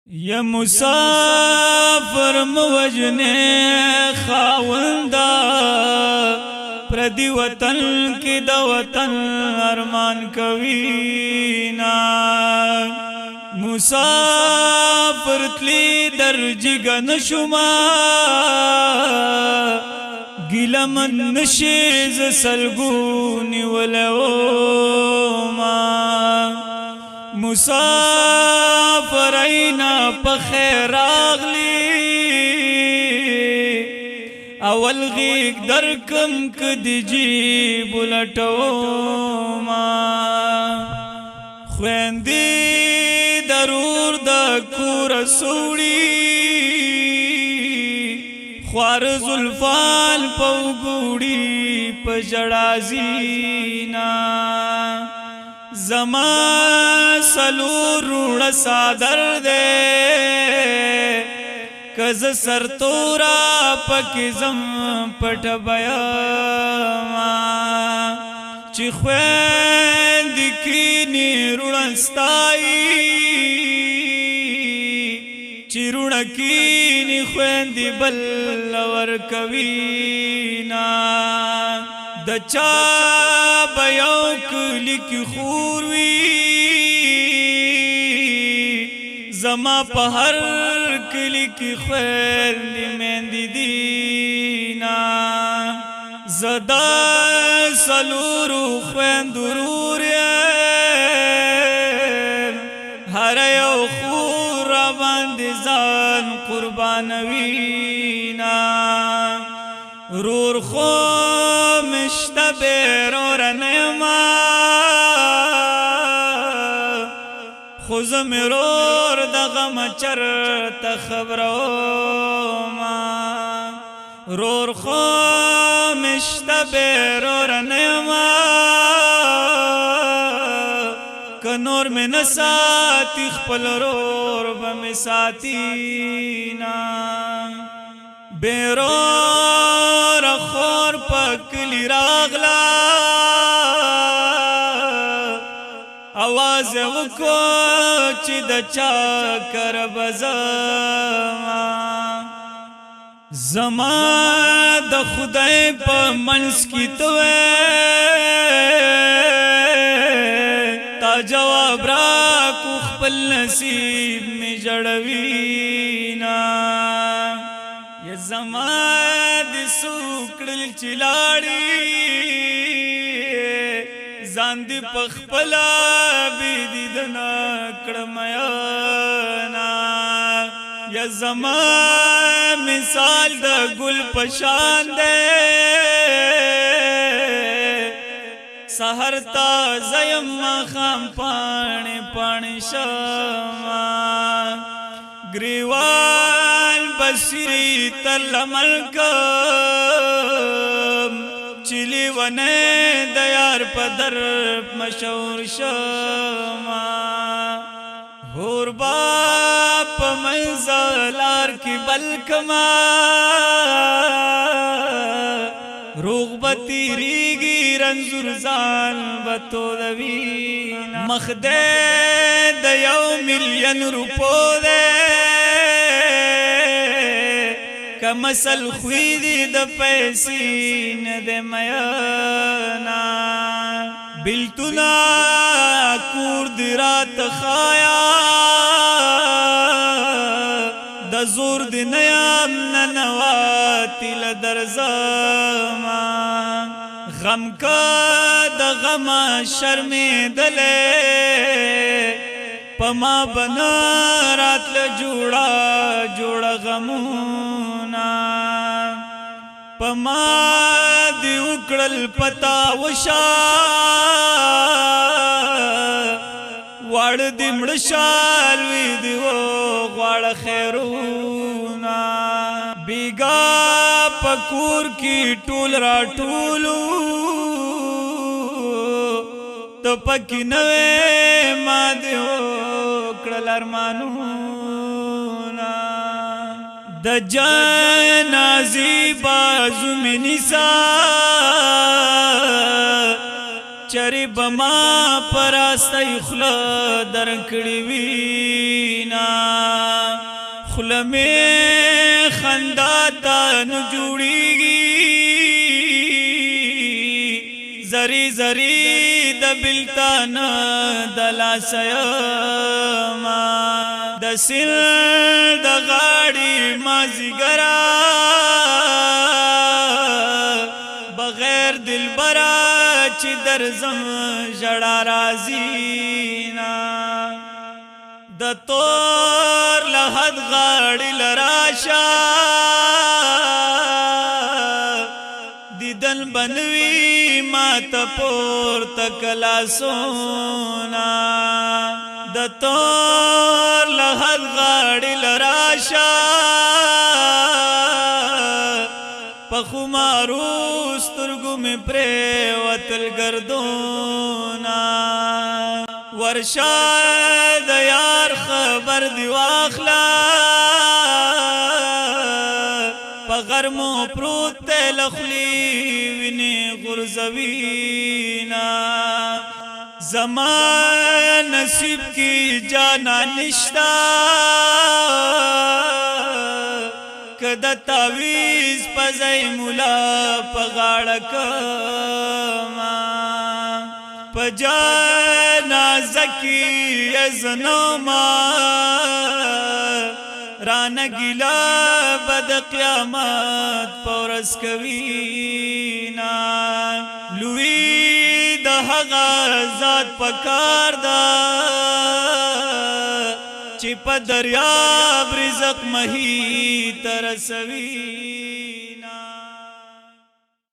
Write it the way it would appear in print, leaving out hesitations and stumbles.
یا مسافر موجنے خاوندا پردی وطن کی دا وطن ارمان کوینا مسافر تلی در جگن شما گیلمن نشیز سلگونی ولوما مسافر اینا پخیر آغلی اول غیق درکم کدی جیب لٹوما خویندی درور دا کور سوڑی خوار زلفان پو گوڑی پجڑازینا زمان سلور روڑ سادر دے کز سر تورا پکزم پٹ بیاما چی خویند کینی روڑنستائی چی روڑکینی خویندی بلور کوینا دچا بیاو کلی کی خوروی زما پہر کلی کی خویلی میندی دینا زدا سلورو خویندرور ہر یو خور باندی زان قربانوینا رور خو مشتبه رور نما خوزم رور دغم چر تخبروما رور خو مشتبه رور نما کنور میں نساتی خپل رور بمساتینا بیرور خور پکلی راغلا آواز وکو چی دچا کر بزما زما د خدای پا منس کی توے تا جواب را کو خپل نصیب میں جڑوینا زما دی سوکڑل چلاڑی زاندی پخپلا بیدی دنا کڑمیانا یا زما مثال دا گل پشان دے سہر تا زیم خام پانی پانی شما گریوان بسری تل ملکم چلی ونے دیار پدر مشور شما ہور باپ منزلار کی بلکما روغبتی ریگی رنزور زان بتو دوینا مخدے دیو ملین روپو دے کمسل خویدی د پیسین دے میانا بلتنا کور دی رات خایا د زور دی نیام ننواتی لدرزاما غم کا د غم شرمی دلے پما بنا رات لجوڑا جوڑا غمونا پما دی اکڑل پتا وشا وار دی مڑشال وی دیو غوار خیرونا بیگا پکور کی ٹول را ٹولو تو پکی نوے ما دیو کڑل ارمانونا د جنازی بازو میں نسا چری بما پراستی خلا درکڑی وینا خلمه خندا تا نجوړيږي زری زری د بلتان د لاسیما د سل د غاړي مازیګرا بغیر دلبرا چې درزم جړا رازینا د تور لحد غاړي لراشا دیدن بنوي ما ته پور تکلا سونا د تور لحد غاړي لراشا پخمارو سترګو مې پرې وتل ګردونا ورشا د یار خبر دی واخلا په غرمو پروت لخلی ویني غرزوینا زمان نصیب کی جانا نشتا کده تعویز پزای مولا پغاړه کما پجانا زکی ازنو ما رانا گیلا بد قیامت پورس کوینا لوی د هغه ذات پکار دا چې په دریاب رزق مہی ترسوی